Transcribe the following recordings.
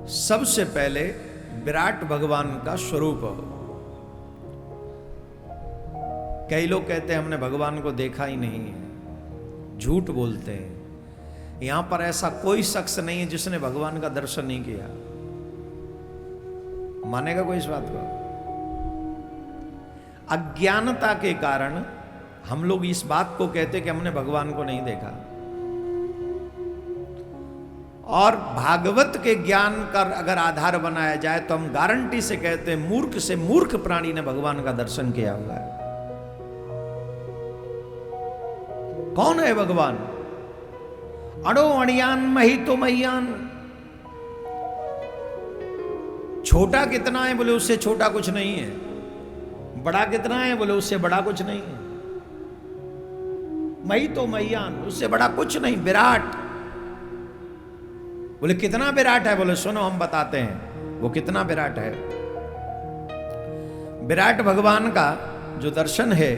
सबसे पहले विराट भगवान का स्वरूप। कई लोग कहते हैं हमने भगवान को देखा ही नहीं है, झूठ बोलते हैं। यहां पर ऐसा कोई शख्स नहीं है जिसने भगवान का दर्शन नहीं किया। मानेगा कोई इस बात को? अज्ञानता के कारण हम लोग इस बात को कहते कि हमने भगवान को नहीं देखा। और भागवत के ज्ञान का अगर आधार बनाया जाए तो हम गारंटी से कहते हैं मूर्ख से मूर्ख प्राणी ने भगवान का दर्शन किया हुआ है। कौन है भगवान? अणो अणियान मही तो मैयान। छोटा कितना है बोले उससे छोटा कुछ नहीं है। बड़ा कितना है बोले उससे बड़ा कुछ नहीं है। मही तो मैयान, उससे बड़ा कुछ नहीं। विराट बोले कितना विराट है? बोले सुनो हम बताते हैं वो कितना विराट है। विराट भगवान का जो दर्शन है,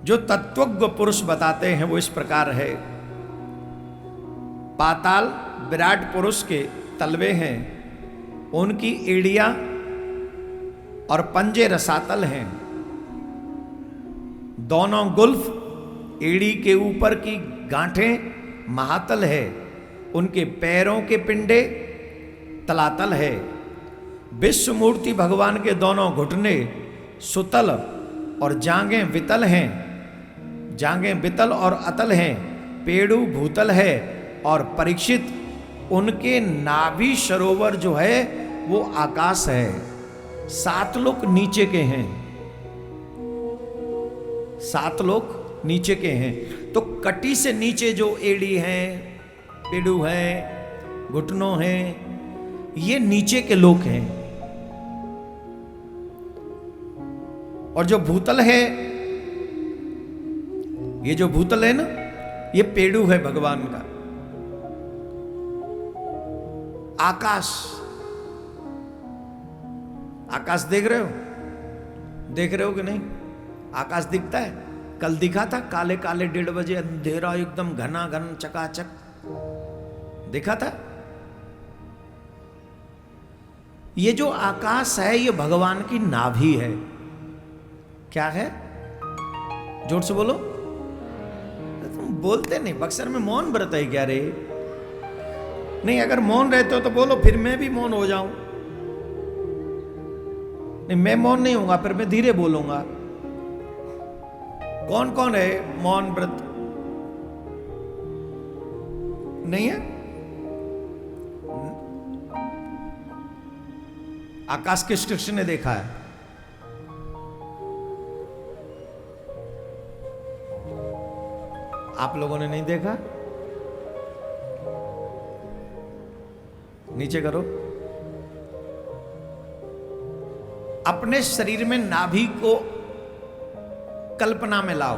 जो तत्वज्ञ पुरुष बताते हैं वो इस प्रकार है। पाताल विराट पुरुष के तलवे हैं, उनकी एड़ियां और पंजे रसातल हैं। दोनों गुल्फ, एड़ी के ऊपर की गांठें महातल है, उनके पैरों के पिंडे तलातल है। विश्व मूर्ति भगवान के दोनों घुटने सुतल और जांघें वितल हैं। जांघें वितल और अतल हैं। पेड़ू भूतल है। और परीक्षित उनके नाभि सरोवर जो है वो आकाश है। 7 लोक नीचे के हैं। 7 लोक नीचे के हैं। तो कटी से नीचे जो एड़ी हैं, पेड़ू हैं, घुटनों हैं, ये नीचे के लोक हैं। और जो भूतल है, ये जो भूतल है ना, ये पेड़ू है भगवान का। आकाश, आकाश देख रहे हो? देख रहे हो कि नहीं? आकाश दिखता है? कल दिखा था काले काले 1:30 बजे अंधेरा एकदम घना घन चकाचक दिखा था। ये जो आकाश है ये भगवान की नाभि है। क्या है? जोर से बोलो। तुम बोलते नहीं, बक्सर में मौन व्रत है क्या रे? नहीं, अगर मौन रहते हो तो बोलो, फिर मैं भी मौन हो जाऊं। नहीं, मैं मौन नहीं होऊंगा, फिर मैं धीरे बोलूंगा। कौन कौन है मौन व्रत? नहीं है? आकाश किस कृष्ण ने देखा है? आप लोगों ने नहीं देखा? नीचे करो। अपने शरीर में नाभि को कल्पना में लाओ।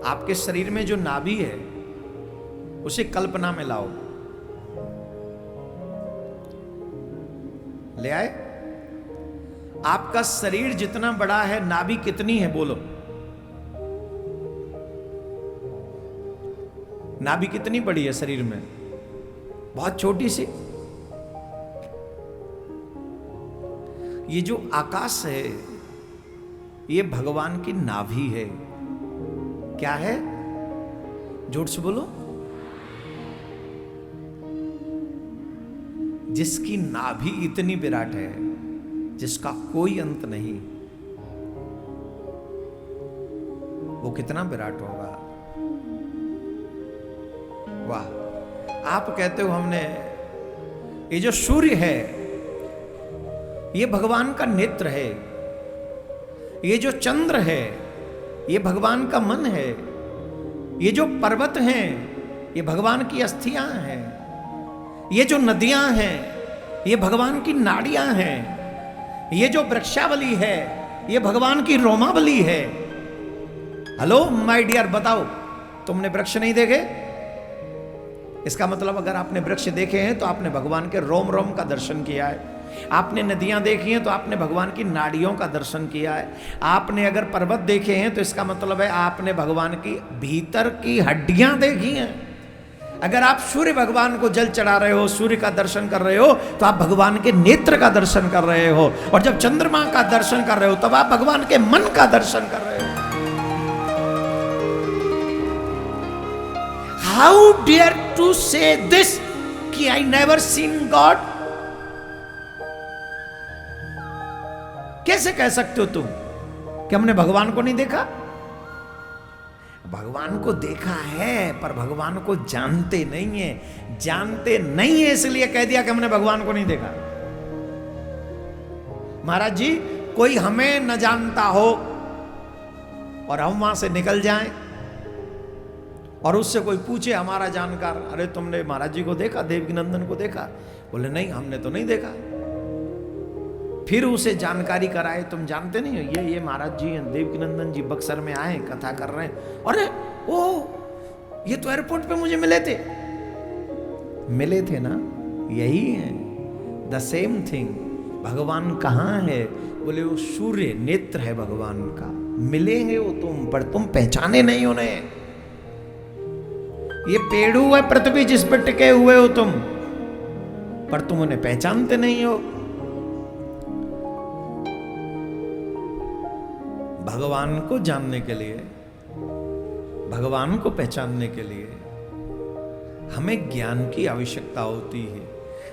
आपके शरीर में जो नाभि है उसे कल्पना में लाओ। ले आए? आपका शरीर जितना बड़ा है, नाभि कितनी है बोलो? नाभि कितनी बड़ी है शरीर में? बहुत छोटी सी। ये जो आकाश है ये भगवान की नाभि है। क्या है? जोर से बोलो। जिसकी नाभि इतनी विराट है, जिसका कोई अंत नहीं, वो कितना विराट होगा। वाह! आप कहते हो हमने, ये जो सूर्य है ये भगवान का नेत्र है। ये जो चंद्र है ये भगवान का मन है। ये जो पर्वत हैं ये भगवान की अस्थियां हैं। ये जो नदियां हैं ये भगवान की नाड़ियां हैं। ये जो वृक्षावली है ये भगवान की रोमावली है। हेलो माय डियर, बताओ तुमने वृक्ष नहीं देखे? इसका मतलब अगर आपने वृक्ष देखे हैं तो आपने भगवान के रोम रोम का दर्शन किया है। आपने नदियां देखी हैं तो आपने भगवान की नाड़ियों का दर्शन किया है। आपने अगर पर्वत देखे हैं तो इसका मतलब है आपने भगवान की भीतर की हड्डियां देखी हैं। अगर आप सूर्य भगवान को जल चढ़ा रहे हो, सूर्य का दर्शन कर रहे हो, तो आप भगवान के नेत्र का दर्शन कर रहे हो। और जब चंद्रमा का दर्शन कर रहे हो तब आप भगवान के मन का दर्शन कर रहे हो। हाउ डेयर टू से दिस कि आई नेवर सीन गॉड? कैसे कह सकते हो तुम कि हमने भगवान को नहीं देखा? भगवान को देखा है पर भगवान को जानते नहीं है। जानते नहीं है इसलिए कह दिया कि हमने भगवान को नहीं देखा। महाराज जी, कोई हमें न जानता हो और हम वहां से निकल जाएं और उससे कोई पूछे हमारा जानकार, अरे तुमने महाराज जी को देखा, देवकीनंदन को देखा? बोले नहीं, हमने तो नहीं देखा। फिर उसे जानकारी कराए, तुम जानते नहीं हो ये महाराज जी देवकीनंदन जी बक्सर में आए, कथा कर रहे हैं। अरे ओ, ये तो एयरपोर्ट पे मुझे मिले थे ना। यही है द सेम थिंग। भगवान कहाँ है? बोले वो सूर्य नेत्र है भगवान का। मिलेंगे वो तुम, पर तुम पहचाने नहीं उन्हें। ये पेड़ हुआ पृथ्वी जिस पर टिके हुए हो तुम, पर तुम उन्हें पहचानते नहीं हो। भगवान को जानने के लिए, भगवान को पहचानने के लिए हमें ज्ञान की आवश्यकता होती है।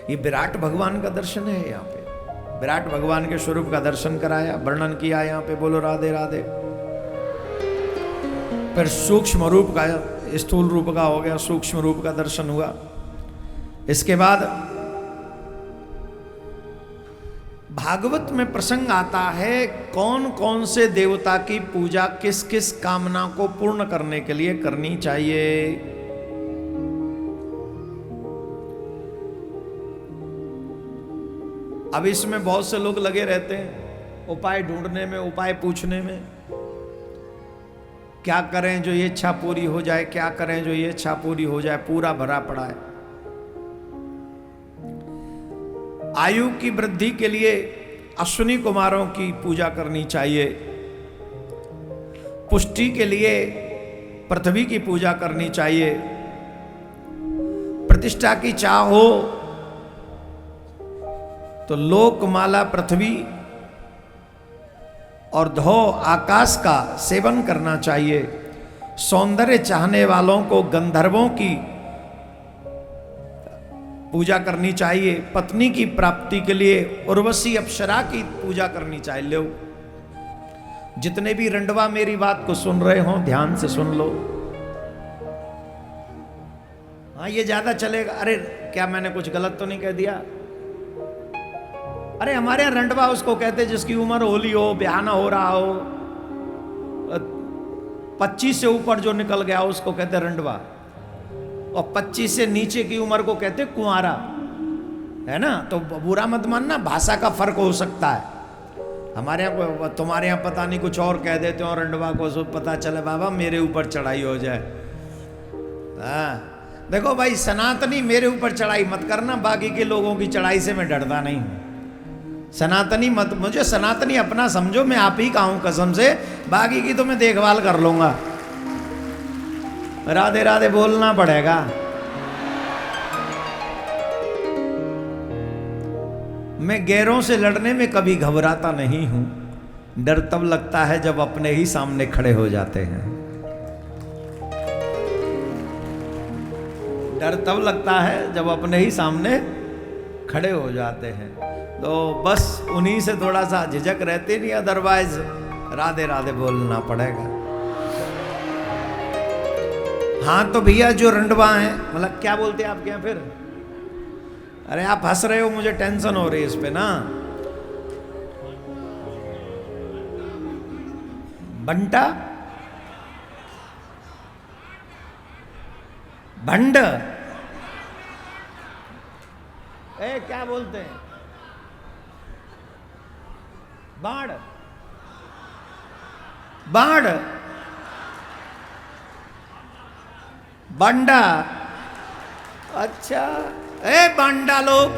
ये विराट भगवान का दर्शन है। यहाँ पे विराट भगवान के स्वरूप का दर्शन कराया, वर्णन किया यहाँ पे, बोलो राधे राधे। फिर सूक्ष्म रूप का, स्थूल रूप का हो गया, सूक्ष्म रूप का दर्शन हुआ। इसके बाद भागवत में प्रसंग आता है कौन कौन से देवता की पूजा किस किस कामना को पूर्ण करने के लिए करनी चाहिए। अब इसमें बहुत से लोग लगे रहते हैं उपाय ढूंढने में, उपाय पूछने में। क्या करें जो ये इच्छा पूरी हो जाए, क्या करें जो ये इच्छा पूरी हो जाए, पूरा भरा पड़ा है। आयु की वृद्धि के लिए अश्विनी कुमारों की पूजा करनी चाहिए। पुष्टि के लिए पृथ्वी की पूजा करनी चाहिए। प्रतिष्ठा की चाह हो तो लोकमाला पृथ्वी और धौ आकाश का सेवन करना चाहिए। सौंदर्य चाहने वालों को गंधर्वों की पूजा करनी चाहिए। पत्नी की प्राप्ति के लिए उर्वशी अप्सरा की पूजा करनी चाहिए। लो, जितने भी रंडवा मेरी बात को सुन रहे हो ध्यान से सुन लो। हाँ, ये ज्यादा चलेगा। अरे क्या मैंने कुछ गलत तो नहीं कह दिया? अरे हमारे यहाँ रंडवा उसको कहते जिसकी उम्र होली हो, ब्याह ना हो रहा हो, 25 से ऊपर जो निकल गया उसको कहते रंडवा, और 25 से नीचे की उम्र को कहते कुंवारा, है ना। तो बुरा मत मानना, भाषा का फर्क हो सकता है। हमारे यहाँ, तुम्हारे यहाँ पता नहीं कुछ और कह देते हो, रंडवा को सो पता चले बाबा मेरे ऊपर चढ़ाई हो जाए। हाँ देखो भाई, सनातनी मेरे ऊपर चढ़ाई मत करना, बाकी के लोगों की चढ़ाई से मैं डरता नहीं हूँ। सनातनी मत, मुझे सनातनी अपना समझो, मैं आप ही का हूँ कसम से, बाकी की तो मैं देखभाल कर लूंगा। राधे राधे बोलना पड़ेगा। मैं गैरों से लड़ने में कभी घबराता नहीं हूं। डर तब लगता है जब अपने ही सामने खड़े हो जाते हैं। डर तब लगता है जब अपने ही सामने खड़े हो जाते हैं। तो बस उन्हीं से थोड़ा सा झिझक रहती नहीं, अदरवाइज राधे राधे बोलना पड़ेगा। हाँ तो भैया जो रंडवा है, मतलब क्या बोलते हैं आपके यहाँ फिर? अरे आप हंस रहे हो, मुझे टेंशन हो रही है इस पे ना। बंटा, भंड, क्या बोलते हैं? बाढ़, बाढ़, बंडा। अच्छा, बांडा लोग,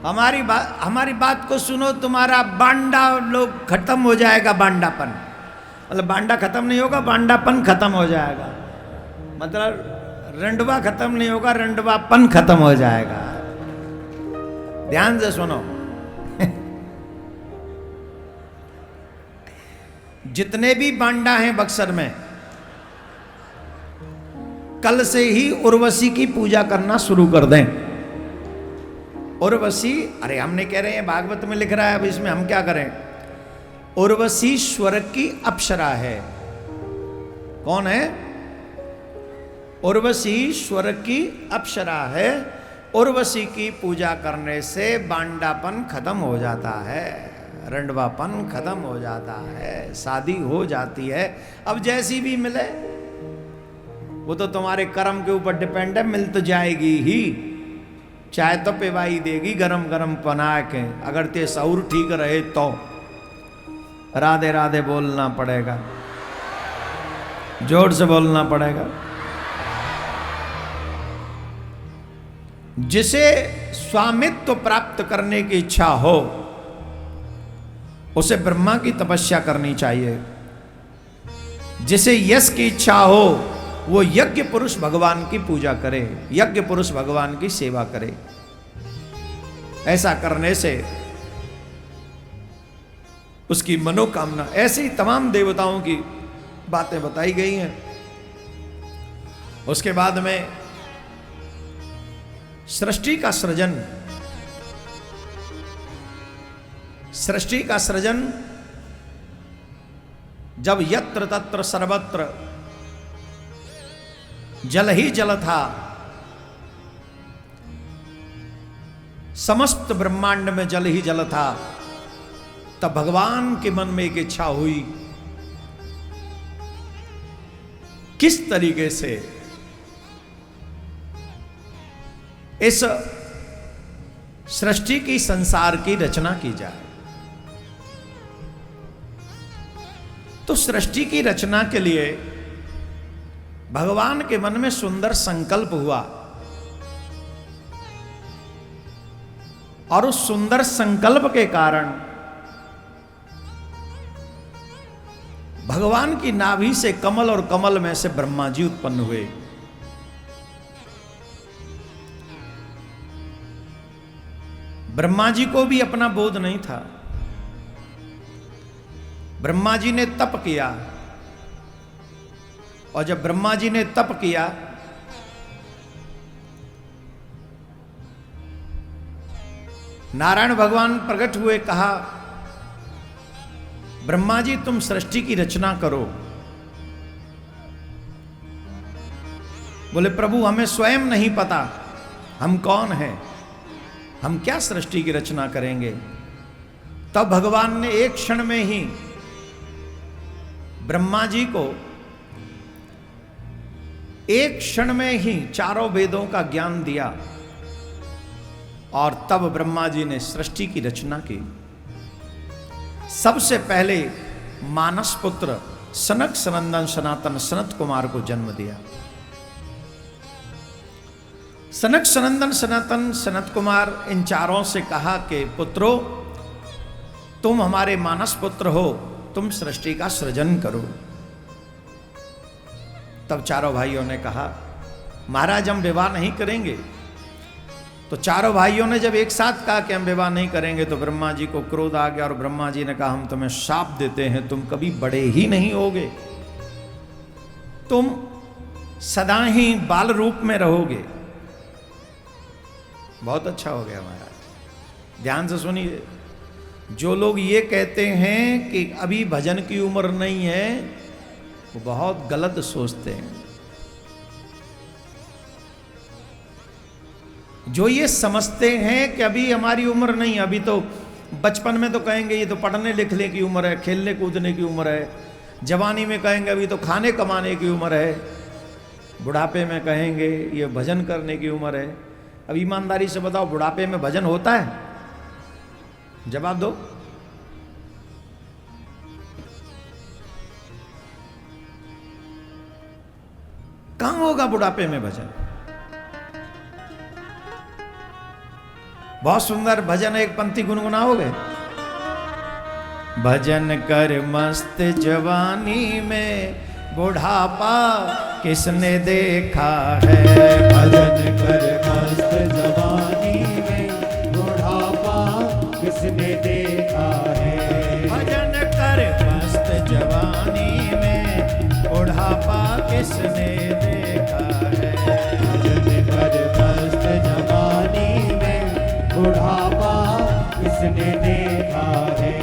हमारी बात को सुनो, तुम्हारा बांडा लोग खत्म हो जाएगा। बांडापन मतलब बांडा खत्म नहीं होगा, बांडापन खत्म हो जाएगा। मतलब रंडवा खत्म नहीं होगा, रंडवापन खत्म हो जाएगा। ध्यान से सुनो। जितने भी बांडा हैं बक्सर में, कल से ही उर्वशी की पूजा करना शुरू कर दें। उर्वशी, अरे हमने कह रहे हैं भागवत में लिख रहा है, अब इसमें हम क्या करें। उर्वशी स्वर्ग की अप्सरा है। कौन है? उर्वशी स्वर्ग की अप्सरा है। उर्वशी की पूजा करने से बांडापन खत्म हो जाता है, रंडवापन खत्म हो जाता है, शादी हो जाती है। अब जैसी भी मिले वो तो तुम्हारे कर्म के ऊपर डिपेंड है, मिल तो जाएगी ही। चाय तो पिवाई देगी गरम गरम बना के, अगर ते सौर ठीक रहे तो। राधे राधे बोलना पड़ेगा, जोर से बोलना पड़ेगा। जिसे स्वामित्व प्राप्त करने की इच्छा हो उसे ब्रह्मा की तपस्या करनी चाहिए। जिसे यश की इच्छा हो वो यज्ञ पुरुष भगवान की पूजा करे, यज्ञ पुरुष भगवान की सेवा करे। ऐसा करने से उसकी मनोकामना, ऐसे ही तमाम देवताओं की बातें बताई गई हैं। उसके बाद में सृष्टि का सृजन, सृष्टि का सृजन जब यत्र तत्र सर्वत्र जल ही जल था, समस्त ब्रह्मांड में जल ही जल था, तब भगवान के मन में एक इच्छा हुई, किस तरीके से इस सृष्टि की, संसार की रचना की जाए। तो सृष्टि की रचना के लिए भगवान के मन में सुंदर संकल्प हुआ, और उस सुंदर संकल्प के कारण भगवान की नाभि से कमल और कमल में से ब्रह्मा जी उत्पन्न हुए। ब्रह्मा जी को भी अपना बोध नहीं था। ब्रह्मा जी ने तप किया, और जब ब्रह्मा जी ने तप किया नारायण भगवान प्रकट हुए, कहा ब्रह्मा जी तुम सृष्टि की रचना करो। बोले प्रभु हमें स्वयं नहीं पता हम कौन हैं, हम क्या सृष्टि की रचना करेंगे। तब भगवान ने एक क्षण में ही ब्रह्मा जी को, एक क्षण में ही चारों वेदों का ज्ञान दिया, और तब ब्रह्मा जी ने सृष्टि की रचना की। सबसे पहले मानस पुत्र सनक सनंदन सनातन सनत कुमार को जन्म दिया। सनक सनंदन सनातन सनत कुमार इन चारों से कहा कि पुत्रो तुम हमारे मानस पुत्र हो, तुम सृष्टि का सृजन करो। तब चारों भाइयों ने कहा महाराज हम विवाह नहीं करेंगे। तो चारों भाइयों ने जब एक साथ कहा कि हम विवाह नहीं करेंगे, तो ब्रह्मा जी को क्रोध आ गया, और ब्रह्मा जी ने कहा हम तुम्हें शाप देते हैं, तुम कभी बड़े ही नहीं होगे, तुम सदा ही बाल रूप में रहोगे। बहुत अच्छा हो गया महाराज, ध्यान से सुनिए। जो लोग ये कहते हैं कि अभी भजन की उम्र नहीं है, वो बहुत गलत सोचते हैं। जो ये समझते हैं कि अभी हमारी उम्र नहीं, अभी तो बचपन में तो कहेंगे ये तो पढ़ने लिखने की उम्र है, खेलने कूदने की उम्र है, जवानी में कहेंगे अभी तो खाने कमाने की उम्र है, बुढ़ापे में कहेंगे ये भजन करने की उम्र है। अब ईमानदारी से बताओ बुढ़ापे में भजन होता है? जवाब दो। कहां होगा बुढ़ापे में भजन? बहुत सुंदर भजन, एक पंक्ति गुनगुनाओगे? भजन कर मस्त जवानी में, बुढ़ापा किसने देखा है। भजन कर मस्त जवानी में बुढ़ापा किसने देखा है। भजन कर मस्त जवानी में बुढ़ापा किसने देखा है। भजन कर मस्त जवानी में बुढ़ापा किसने देखा है।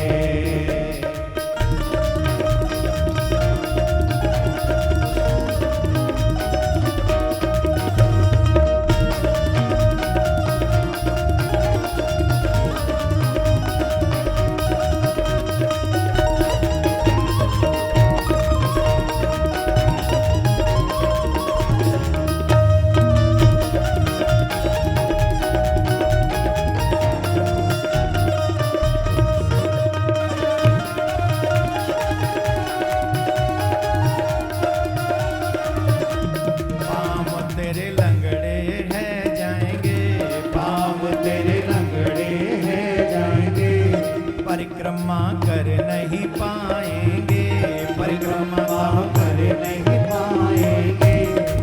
पाँव तेरे लंगड़े हैं जाएंगे, पाँव तेरे लंगड़े हैं जाएंगे। परिक्रमा कर नहीं पाएंगे। परिक्रमा कर नहीं पाएंगे।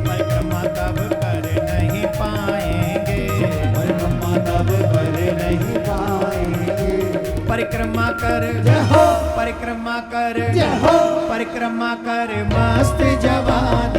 परिक्रमा तब कर नहीं पाएंगे। परिक्रमा तब कर नहीं पाएंगे। परिक्रमा कर जय हो। परिक्रमा कर जय हो। परिक्रमा कर मस्त जवानी